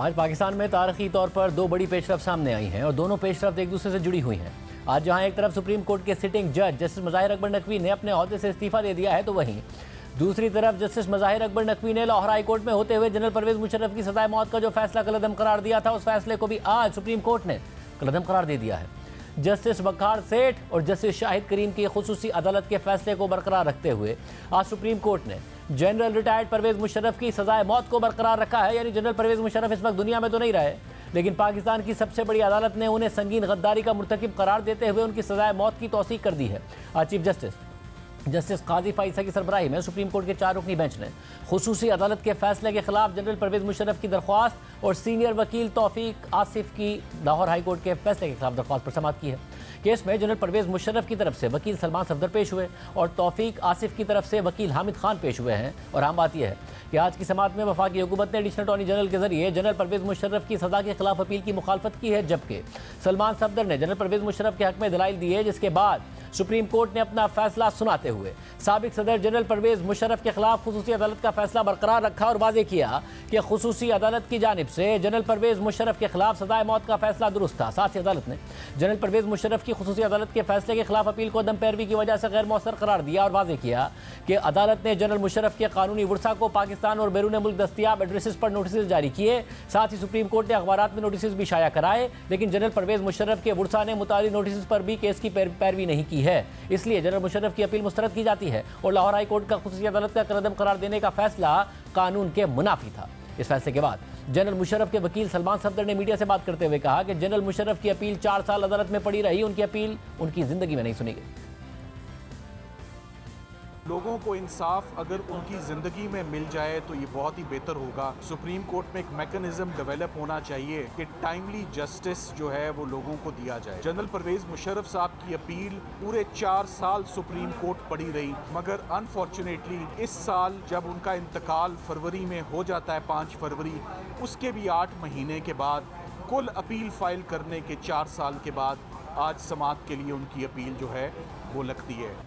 आज पाकिस्तान में तारीखी तौर पर दो बड़ी पेशरफ सामने आई हैं और दोनों पेशरफ एक दूसरे से जुड़ी हुई हैं। आज जहां एक तरफ सुप्रीम कोर्ट के सिटिंग जज जस्टिस मज़ाहिर अकबर नकवी ने अपने ओहदे से इस्तीफा दे दिया है, तो वहीं दूसरी तरफ जस्टिस मज़ाहिर अकबर नकवी ने लाहौर हाई कोर्ट में होते हुए जनरल परवेज़ मुशर्रफ की सजाए मौत का जो फैसला कलअदम करार दिया था, उस फैसले को भी आज सुप्रीम कोर्ट ने कलअदम करार दे दिया है। जस्टिस वकार सेठ और जस्टिस शाहिद करीम की खुसूसी अदालत के फैसले को बरकरार रखते हुए आज सुप्रीम कोर्ट ने जनरल रिटायर्ड परवेज़ मुशर्रफ की सजाए मौत को बरकरार रखा है। यानी जनरल परवेज़ मुशर्रफ इस वक्त दुनिया में तो नहीं रहे, लेकिन पाकिस्तान की सबसे बड़ी अदालत ने उन्हें संगीन गद्दारी का मुर्तकिब करार देते हुए उनकी सजाए मौत की तौसीक कर दी है। आज चीफ जस्टिस काजी फाइसा की सरबराही में सुप्रीम कोर्ट के 4 रुकनी बेंच ने खुसूसी अदालत के फैसले के खिलाफ जनरल परवेज़ मुशर्रफ की दरख्वास्त और सीनियर वकील तौफीक आसिफ की लाहौर हाई कोर्ट के फैसले के खिलाफ दरख्वास्त पर समाअत की है। केस में जनरल परवेज़ मुशर्रफ की तरफ से वकील सलमान सफदर पेश हुए और तौफीक आसिफ की तरफ से वकील हामिद खान पेश हुए हैं। और अहम बात यह है कि आज की समाअत में वफाकी हुकूमत ने एडिशनल अटॉर्नी जनरल के जरिए जनरल परवेज़ मुशर्रफ की सजा के खिलाफ अपील की मुखालफत की है, जबकि सलमान सफदर ने जनरल परवेज़ मुशर्रफ के हक में दलाइल दिए, जिसके बाद सुप्रीम कोर्ट ने अपना फैसला सुनाते हुए साबिक सदर जनरल परवेज़ मुशर्रफ के खिलाफ खुसूसी अदालत का फैसला बरकरार रखा और वाज़ेह किया कि खुसूसी अदालत की जानिब से जनरल परवेज़ मुशर्रफ के खिलाफ सजाए मौत का फैसला दुरुस्त था। साथ ही अदालत ने जनरल परवेज़ मुशर्रफ की खुसूसी अदालत के फैसले के खिलाफ अपील को अदम पैरवी की वजह से गैर मौसर करार दिया और वाज़ेह किया कि अदालत ने जनरल मुशर्रफ के कानूनी वर्सा को पाकिस्तान और बैरून मुल्क दस्तियाब एड्रेसेस पर नोटिस जारी किए। साथ ही सुप्रीम कोर्ट ने अखबारात में नोटिस भी शाया कराए, लेकिन जनरल परवेज़ मुशर्रफ के वर्सा ने मुतालिक नोटिस पर भी केस की पैरवी नहीं की है। इसलिए जनरल मुशर्रफ की अपील मुस्तरद की जाती है और लाहौर हाई कोर्ट का खुसूसी अदालत का कलअदम करार देने का फैसला कानून के मुनाफी था। इस फैसले के बाद जनरल मुशर्रफ के वकील सलमान सफदर ने मीडिया से बात करते हुए कहा कि जनरल मुशर्रफ की अपील 4 साल अदालत में पड़ी रही, उनकी अपील उनकी जिंदगी में नहीं सुनी गई। लोगों को इंसाफ अगर उनकी ज़िंदगी में मिल जाए तो ये बहुत ही बेहतर होगा। सुप्रीम कोर्ट में एक मैकेनिज्म डेवलप होना चाहिए कि टाइमली जस्टिस जो है वो लोगों को दिया जाए। जनरल परवेज़ मुशर्रफ साहब की अपील पूरे 4 साल सुप्रीम कोर्ट पड़ी रही, मगर अनफॉर्चुनेटली इस साल जब उनका इंतकाल फरवरी में हो जाता है, 5 फरवरी, उसके भी 8 महीने के बाद कुल अपील फाइल करने के 4 साल के बाद आज समाअत के लिए उनकी अपील जो है वो लगती है।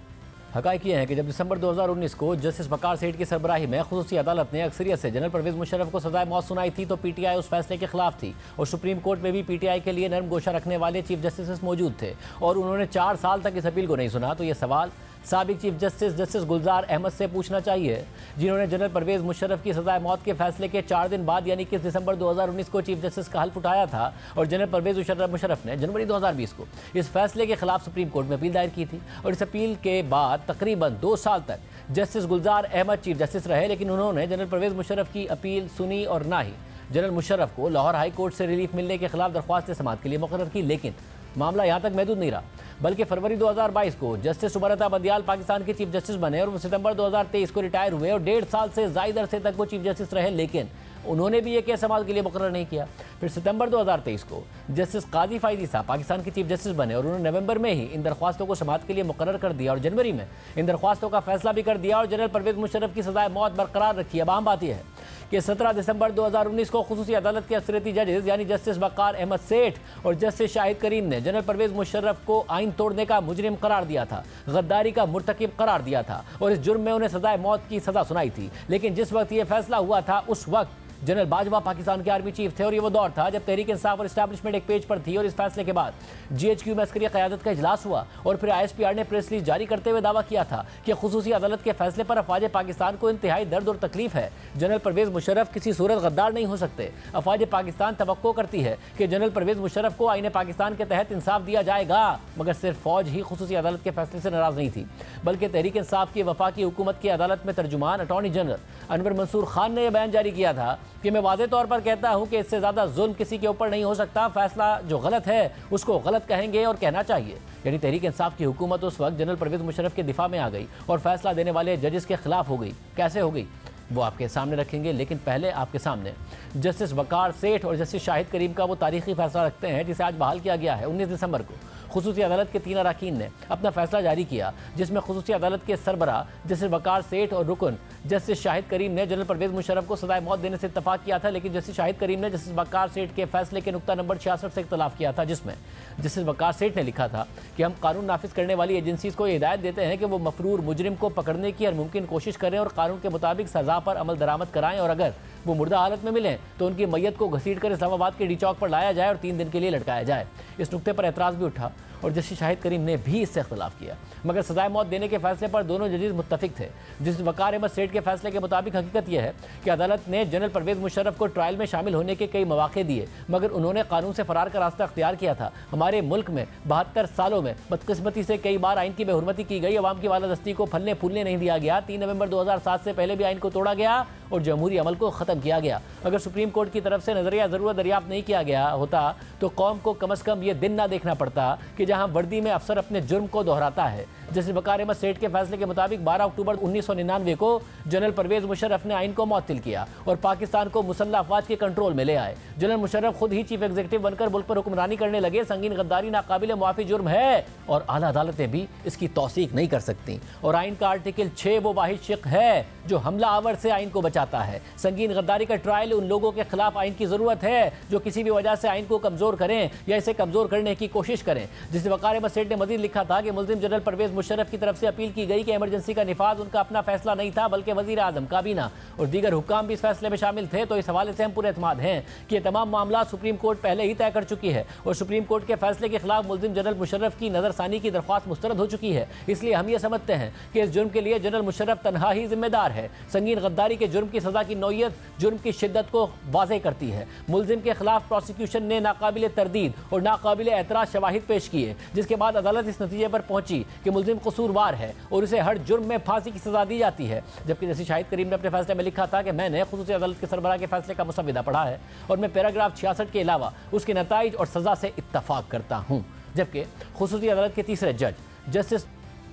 हक़ाइक़ ये हैं कि जब दिसंबर 2019 को जस्टिस वकार सेठ की सरबराही में खुसूसी अदालत ने अक्सरियत से जनरल परवेज़ मुशर्रफ को सजाए मौत सुनाई थी, तो पीटीआई उस फैसले के खिलाफ थी और सुप्रीम कोर्ट में भी पीटीआई के लिए नरम गोशा रखने वाले चीफ जस्टिस मौजूद थे और उन्होंने 4 साल तक इस अपील को नहीं सुना। तो ये सवाल साबिक चीफ जस्टिस गुलजार अहमद से पूछना चाहिए, जिन्होंने जनरल परवेज़ मुशर्रफ की सजाए मौत के फैसले के 4 दिन बाद यानी कि दिसंबर 2019 को चीफ जस्टिस का हल्फ उठाया था और जनरल परवेज़ मुशर्रफ ने जनवरी 2020 को इस फैसले के खिलाफ सुप्रीम कोर्ट में अपील दायर की थी। और इस अपील के बाद तकरीबन 2 साल तक जस्टिस गुलजार अहमद चीफ जस्टिस रहे, लेकिन उन्होंने जनरल परवेज़ मुशर्रफ की अपील सुनी और ना ही जनरल मुशर्रफ को लाहौर हाई कोर्ट से रिलीफ मिलने के खिलाफ दरख्वास्त समाअत के लिए मुकर्रर की। लेकिन मामला यहाँ तक महदूद नहीं रहा, बल्कि फरवरी 2022 को जस्टिस उमर अता बंदियाल पाकिस्तान के चीफ जस्टिस बने और सितंबर 2023 को रिटायर हुए और 1.5 साल से ज़ायद अरसे तक वो चीफ जस्टिस रहे, लेकिन उन्होंने भी ये केस समाअत के लिए मुकर्रर नहीं किया। फिर सितंबर 2023 को जस्टिस काजी फाइजी साहब पाकिस्तान के चीफ जस्टिस बने और उन्होंने नवंबर में ही इन दरख्वास्तों को समाअत के लिए मुकर्रर कर दिया और जनवरी में इन दरख्वास्तों का फैसला भी कर दिया और जनरल परवेज़ मुशर्रफ की सजाए मौत बरकरार रखी। अब आम बात यह है कि 17 दिसंबर 2019 को खुसूसी अदालत के अक्सरियती जजेस यानी जस्टिस वकार अहमद सेठ और जस्टिस शाहिद करीम ने जनरल परवेज़ मुशर्रफ को आइन तोड़ने का मुजरिम करार दिया था, गद्दारी का मुर्तकिब करार दिया था और इस जुर्म में उन्हें सजाए मौत की सजा सुनाई थी। लेकिन जिस वक्त ये फैसला हुआ था उस वक्त जनरल बाजवा पाकिस्तान के आर्मी चीफ थे और ये वो दौर था जब तहरीक इंसाफ और इस्टेब्लिशमेंट एक पेज पर थी। और इस फैसले के बाद GHQ में अस्करी क़यादत का इजलास हुआ और फिर ISPR ने प्रेस रिलीज जारी करते हुए दावा किया था कि खुसूसी अदालत के फैसले पर अफवाज पाकिस्तान को इंतहाई दर्द और तकलीफ है। जनरल परवेज़ मुशर्रफ किसी सूरत गद्दार नहीं हो सकते। अफवाज पाकिस्तान तवक्को करती है कि जनरल परवेज़ मुशर्रफ को आईन पाकिस्तान के तहत इंसाफ दिया जाएगा, मगर सिर्फ फौज ही खुसूसी अदालत के फैसले से नाराज नहीं थी, बल्कि तहरीक इंसाफ की वफाकी हुकूमत की अदालत में तर्जुमान अटॉर्नी जनरल अनवर मंसूर खान ने यह बयान जारी किया था कि मैं वाज़ेह तौर पर कहता हूं कि इससे ज़्यादा जुल्म किसी के ऊपर नहीं हो सकता। फैसला जो गलत है उसको गलत कहेंगे और कहना चाहिए। यानी तहरीक इंसाफ की हुकूमत उस वक्त जनरल परवेज़ मुशर्रफ के दिफा में आ गई और फैसला देने वाले जजेस के खिलाफ हो गई। कैसे हो गई वो आपके सामने रखेंगे, लेकिन पहले आपके सामने जस्टिस वकार सेठ और जस्टिस शाहिद करीम का वो तारीखी फैसला रखते हैं जिसे आज बहाल किया गया है। 19 दिसंबर को खुसूसी अदालत के 3 अरकान ने अपना फैसला जारी किया, जिसमें खुसूसी अदालत के सरबरा जस्टिस वकार सेठ और रुकन जस्टिस शाहिद करीम ने जनरल परवेज़ मुशर्रफ को सजाए मौत देने से इत्तफाक किया था, लेकिन जस्टिस शाहिद करीम ने जस्टिस वकार सेठ के फैसले के नुक्ता नंबर 66 से इख्तलाफ किया था, जिसमें जस्टिस वकार सेठ ने लिखा था कि हम कानून नाफिज करने वाली एजेंसीज को हिदायत देते हैं कि वो मफरूर मुजरिम को पकड़ने की हर मुमकिन कोशिश करें और कानून के मुताबिक सजा पर अमल दरामद कराएं, और अगर वो मुर्दा हालत में मिलें तो उनकी मैयत को घसीट कर इस्लामाबाद के डी चौक पर लाया जाए और 3 दिन के लिए लटकाया जाए। इस नुक्ते पर एतराज़ भी उठा और जस्टिस शाहिद करीम ने भी इससे इख्तलाफ किया, मगर सजाए मौत देने के फैसले पर दोनों जजेस मुत्तफिक थे। जस्टिस वकार अहमद सेठ के फैसले के मुताबिक हकीकत यह है कि अदालत ने जनरल परवेज़ मुशर्रफ को ट्रायल में शामिल होने के कई मौके दिए, मगर उन्होंने कानून से फरार का रास्ता अख्तियार किया था। हमारे मुल्क में 72 सालों में बदकिस्मती से कई बार आइन की बेहुरमती की गई, अवाम की बालादस्ती को फलने फूलने नहीं दिया गया। 3 नवंबर 2007 से पहले भी आइन को तोड़ा गया और जमहूरी अमल को ख़त्म किया गया। अगर सुप्रीम कोर्ट की तरफ से नजरिया ज़रूरत दरियाफ्त नहीं किया गया होता तो कौम को कम अज़ कम ये दिन ना देखना पड़ता कि जहां वर्दी में अफसर अपने जुर्म को दोहराता है। जस्टिस वकार अहमद सेठ के फैसले के मुताबिक 12 अक्टूबर 1999 को जनरल परवेज़ मुशर्रफ ने आइन को मुअत्तिल किया और पाकिस्तान को मुसल्लह अफवाज के कंट्रोल में ले आए। जनरल मुशर्रफ खुद ही चीफ एग्जीक्यूटिव बनकर मुल्क पर हुक्मरानी करने लगे। संगीन गद्दारी नाकाबिल मुआफ़ी जुर्म है और आला अदालतें भी इसकी तौसीक नहीं कर सकती। और आइन का आर्टिकल 6 वो वाहिद शिक है जो हमला आवर से आइन को बचाता है। संगीन गद्दारी का ट्रायल उन लोगों के खिलाफ आइन की ज़रूरत है जो किसी भी वजह से आइन को कमज़ोर करें या इसे कमज़ोर करने की कोशिश करें। जिस वकार अहमद सेठ ने मज़ीद लिखा था कि मुल्ज़िम जनरल परवेज़ मुशर्रफ की तरफ से अपील की गई कि इमरजेंसी का निफाज उनका अपना फैसला नहीं था बल्कि वज़ीर आज़म, काबीना और दीगर हुक्काम भी इस फैसले में शामिल थे। तो इस हवाले से हम पूरे एतमाद हैं कि ये तमाम मामला सुप्रीम कोर्ट पहले ही तय कर चुकी है और सुप्रीम कोर्ट के फैसले के खिलाफ मुल्ज़िम जनरल मुशर्रफ की नज़रसानी की दरख्वास्त मुस्तरद हो चुकी है। इसलिए हम ये समझते हैं कि इस जुर्म के लिए जनरल मुशर्रफ तनहा ही जिम्मेदार है। संगीन गद्दारी के जुर्म की सज़ा की नौयत जुर्म की शिद्दत को वाज़ेह करती है। मुल्ज़िम के खिलाफ प्रोसिक्यूशन ने नाकाबिल तरदीद और नाकाबिल एतराज़ शवाहिद पेश किए, जिसके बाद अदालत इस नतीजे पर पहुंची कि मुल्ज़िम कसूरवार है और उसे हर जुर्म में फांसी की सज़ा दी जाती है। जबकि जस्टिस शाहिद करीम ने अपने फैसले में लिखा था कि मैंने खुसूसी अदालत के सरबराह के फैसले का मुसव्विदा पढ़ा है और मैं पैराग्राफ 66 के अलावा उसके नताइज और सज़ा से इत्तफाक करता हूँ। जबकि खुसूसी अदालत के तीसरे जज जस्टिस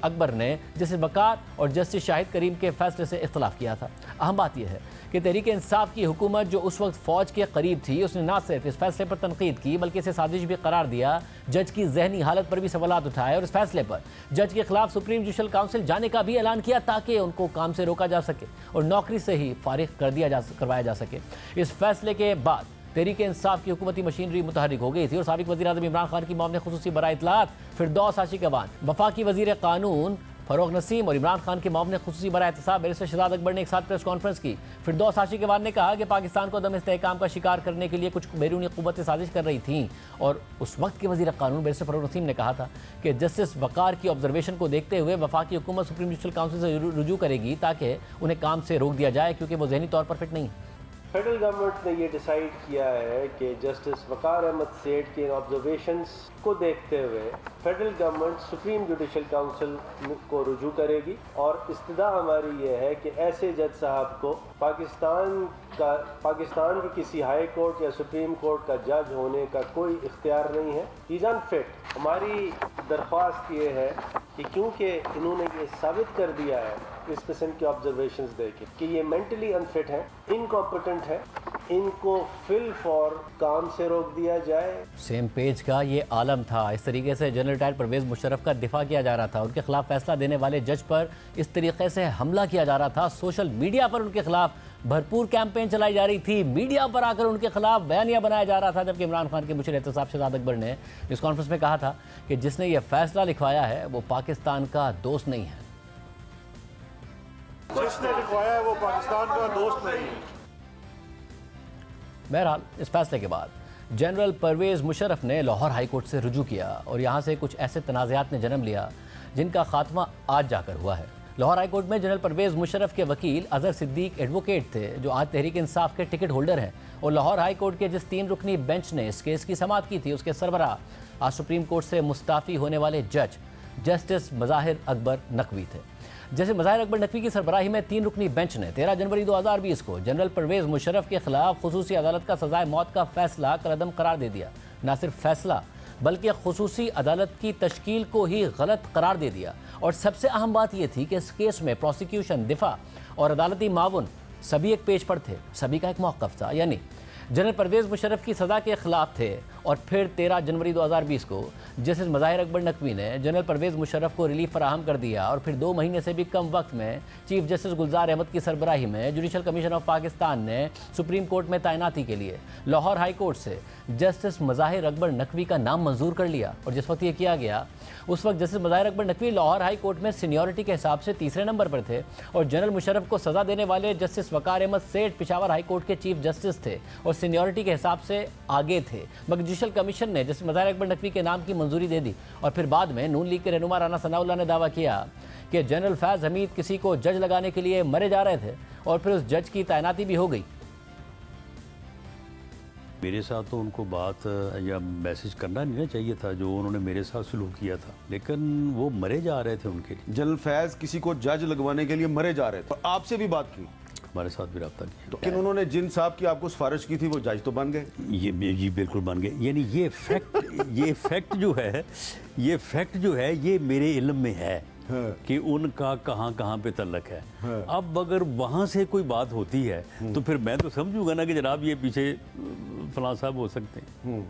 अकबर ने जस्टिस वकार और जस्टिस शाहिद करीम के फैसले से इख्तलाफ किया था। अहम बात यह है कि तहरीक इंसाफ की हुकूमत जो उस वक्त फ़ौज के करीब थी, उसने ना सिर्फ इस फैसले पर तनकीद की बल्कि इसे साजिश भी करार दिया। जज की जहनी हालत पर भी सवालात उठाए और इस फैसले पर जज के खिलाफ सुप्रीम जुडिशल काउंसिल जाने का भी ऐलान किया ताकि उनको काम से रोका जा सके और नौकरी से ही फारिग करवाया जा सके। इस फैसले के बाद तहरीक इंसाफ की हुकूमती मशीनरी मुतहरिक हो गई थी और साबिक वज़ीर आज़म इमरान खान की मौम ने खुसूसी बराए इत्तलात फिरदौस आशिक अवान, वफाकी वज़ीर कानून फ़रोग़ नसीम और इमरान खान के मौम ने खुसूसी बराए एहतसाब बैरिस्टर शहजाद अकबर ने एक साथ प्रेस कॉन्फ्रेंस की। फिरदौस आशिक अवान ने कहा कि पाकिस्तान को दम इस्तेहकाम का शिकार करने के लिए कुछ बैरूनी क़ुव्वतें साजिश कर रही थीं और उस वक्त के वज़ीर कानून बैरिस्टर फ़रोग़ नसीम ने कहा था कि जस्टिस वकार की ऑब्जर्वेशन को देखते हुए वफाकी हुकूमत सुप्रीम जुडिशल काउंसिल से रुजू करेगी ताकि उन्हें काम से रोक दिया जाए क्योंकि वो ज़हनी तौर पर फिट नहीं है। फेडरल गवर्नमेंट ने ये डिसाइड किया है कि जस्टिस वकार अहमद सेठ के ऑब्जर्वेशंस को देखते हुए federal government supreme judicial council को रुजू करेगी और इस्तदा हमारी ये है कि ऐसे जज साहब को पाकिस्तान की किसी हाई कोर्ट या सुप्रीम कोर्ट का जज होने का कोई इख्तियार नहीं है। He is unfit. हमारी दरख्वास्त ये है कि क्योंकि इन्होंने ये साबित कर दिया है इस किस्म के ऑब्जर्वेशंस देके कि ये मेंटली अनफिट हैं, इनकॉम्पिटेंट है, इनको फिल फॉर काम से रोक दिया जाए। सेम पेज का ये आलम था। इस तरीके से जनरल रिटायर्ड परवेज़ मुशर्रफ का दिफा किया जा रहा था, उनके खिलाफ फैसला देने वाले जज पर इस तरीके से हमला किया जा रहा था। सोशल मीडिया पर उनके खिलाफ भरपूर कैंपेन चलाई जा रही थी, मीडिया पर आकर उनके खिलाफ बयानिया बनाया जा रहा था। जबकि इमरान खान के मुशीर एहतसाब शहजाद अकबर ने इस कॉन्फ्रेंस में कहा था कि जिसने ये फैसला लिखवाया है वो पाकिस्तान का दोस्त नहीं है। जिसने लिखवाया है वो पाकिस्तान का दोस्त नहीं है। बहरहाल इस फैसले के बाद जनरल परवेज़ मुशर्रफ ने लाहौर हाई कोर्ट से रुजू किया और यहाँ से कुछ ऐसे तनाज़ात ने जन्म लिया जिनका खात्मा आज जाकर हुआ है। लाहौर हाई कोर्ट में जनरल परवेज़ मुशर्रफ के वकील अज़हर सिद्दीक एडवोकेट थे जो आज तहरीक इंसाफ के टिकट होल्डर हैं और लाहौर हाई कोर्ट के जिस 3 रुकनी बेंच ने इस केस की समाअत की थी उसके सरबराह आज सुप्रीम कोर्ट से मुस्ताफ़ी होने वाले जज जस्टिस मज़ाहिर अकबर नकवी थे। जैसे मज़ाहिर अकबर नकवी की सरबराही में 3 रुकनी बेंच ने 13 जनवरी 2020 को जनरल परवेज़ मुशर्रफ के खिलाफ खुसूसी अदालत का सजाए मौत का फैसला कलअदम करार दे दिया। ना सिर्फ फैसला बल्कि खुसूसी अदालत की तश्कील को ही गलत करार दे दिया। और सबसे अहम बात यह थी कि इस केस में प्रोसिक्यूशन, दिफा और अदालती मावन सभी एक पेज पर थे, सभी का एक मौक़िफ़ था, यानी जनरल परवेज़ मुशर्रफ की सज़ा के खिलाफ थे और फिर 13 जनवरी 2020 को जस्टिस मज़ाहिर अकबर नकवी ने जनरल परवेज़ मुशर्रफ को रिलीफ फराहम कर दिया और फिर 2 महीने से भी कम वक्त में चीफ जस्टिस गुलजार अहमद की सरबराही में जुडिशल कमीशन ऑफ पाकिस्तान ने सुप्रीम कोर्ट में तैनाती के लिए लाहौर हाई कोर्ट से जस्टिस मज़ाहिर अकबर नकवी का नाम मंजूर कर लिया। और जिस वक्त ये किया गया उस वक्त justice Mazahir Akbar Naqvi Lahore high court में सीनियरिटी के हिसाब से तीसरे नंबर पर थे और जनरल मुशर्रफ को सज़ा देने वाले जस्टिस वकार अहमद सेठ पेशावर हाई कोर्ट के चीफ जस्टिस थे और सीनियरिटी के हिसाब से आगे थे। मगर जुडिशल कमीशन ने जस्टिस मज़ाहिर अकबर नकवी के नाम की मंजूरी दे दी और फिर बाद में नून लीग के रहनुमा राना सनाउल्लाह ने दावा किया कि जनरल फैज़ हमीद किसी को जज लगाने के लिए मरे जा रहे थे और फिर उस जज की तैनाती भी हो गई। मेरे साथ तो उनको बात या मैसेज करना नहीं ना चाहिए था जो उन्होंने मेरे साथ सलूक किया था, लेकिन वो मरे जा रहे थे उनके लिए। जनरल फैज किसी को जज लगवाने के लिए मरे जा रहे थे और आपसे भी बात की, हमारे साथ भी रब्ता किया। लेकिन उन्होंने जिन साहब की आपको सिफारिश की थी वो जज तो बन गए। ये जी बिल्कुल बन गए। यानी ये फैक्ट जो है ये मेरे इल्म में है कि उनका कहाँ पे तल्लक है। अब अगर वहाँ से कोई बात होती है तो फिर मैं तो समझूंगा ना कि जनाब ये पीछे फलां साहब हो सकते हैं।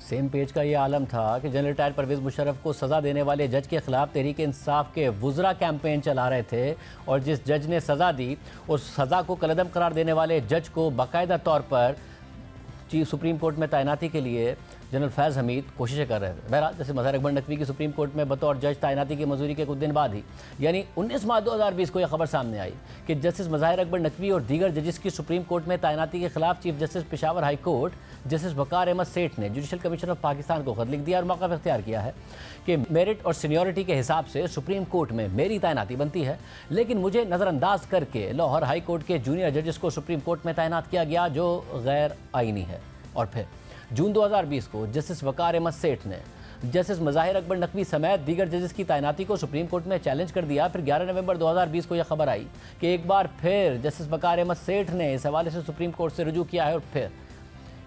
सेम पेज का ये आलम था कि जनरल रिटायर्ड परवेज़ मुशर्रफ को सज़ा देने वाले जज के खिलाफ तहरीक इंसाफ के वुज़रा कैंपेन चला रहे थे और जिस जज ने सज़ा दी उस सज़ा को कलअदम करार देने वाले जज को बाकायदा तौर पर चीफ सुप्रीम कोर्ट में तैनाती के लिए जनरल फैज़ हमीद कोशिशें कर रहे थे। बहरहाल जैसे मज़ाहिर अकबर नकवी की सुप्रीम कोर्ट में बतौर जज तैनाती की मंजूरी के कुछ दिन बाद ही यानी 19 मार्च 2020 को यह खबर सामने आई कि जस्टिस मज़ाहिर अकबर नकवी और दीगर जजिस की सुप्रीम कोर्ट में तैनाती के खिलाफ chief justice Peshawar high court justice Waqar Ahmad Seth ने जुडिशल कमीशन ऑफ पाकिस्तान को खत लिख दिया और मौका इख्तियार किया है कि मेरिट और सीनियरिटी के हिसाब से सुप्रीम कोर्ट में मेरी तैनाती बनती है, लेकिन मुझे नज़रअंदाज करके लाहौर हाई कोर्ट के जूनियर जजेस को सुप्रीम कोर्ट में तैनात किया गया जो गैर आइनी है। और फिर जून 2020 को जस्टिस वकार अहमद सेठ ने जस्टिस मज़ाहिर अकबर नकवी समेत दीगर जजेस की तैनाती को सुप्रीम कोर्ट में चैलेंज कर दिया। फिर 11 नवंबर 2020 को यह खबर आई कि एक बार फिर जस्टिस वकार अहमद सेठ ने इस हवाले से सुप्रीम कोर्ट से रुजू किया है और फिर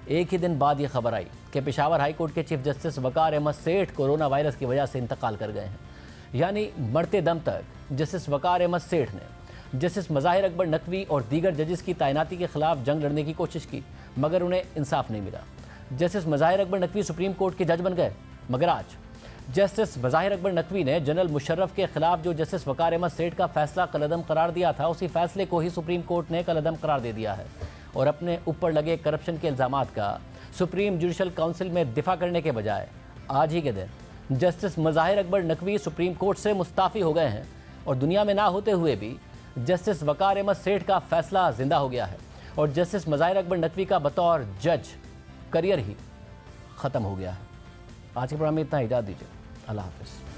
एक ही दिन बाद यह खबर आई कि पेशावर हाई कोर्ट के चीफ जस्टिस वकार अहमद सेठ कोरोना वायरस की वजह से इंतकाल कर गए हैं। यानी मरते दम तक जस्टिस वकार अहमद सेठ ने जस्टिस मज़ाहिर अकबर नकवी और दीगर जजेस की तैनाती के खिलाफ जंग लड़ने की कोशिश की मगर उन्हें इंसाफ नहीं मिला। Justice Mazahir Akbar Naqvi supreme court के जज बन गए मगर आज जस्टिस मज़ाहिर अकबर नकवी ने जनरल मुशर्रफ के खिलाफ जो जस्टिस वकार अहमद सेठ का फैसला कलअदम करार दिया था उसी फैसले को ही सुप्रीम कोर्ट ने कलअदम करार दे दिया है और अपने ऊपर लगे करप्शन के इल्ज़ामात का सुप्रीम जुडिशल काउंसिल में दिफा करने के बजाय आज ही के दिन justice Mazahir Akbar Naqvi supreme court से मुस्ताफ़ी हो गए हैं और दुनिया में ना होते हुए भी जस्टिस वकार अहमद सेठ का फैसला जिंदा हो गया है और जस्टिस मज़ाहिर अकबर नकवी का बतौर जज करियर ही ख़त्म हो गया है। आज के प्रोग्राम में इतना, इजाज़त दीजिए। अल्लाह हाफ़िज़।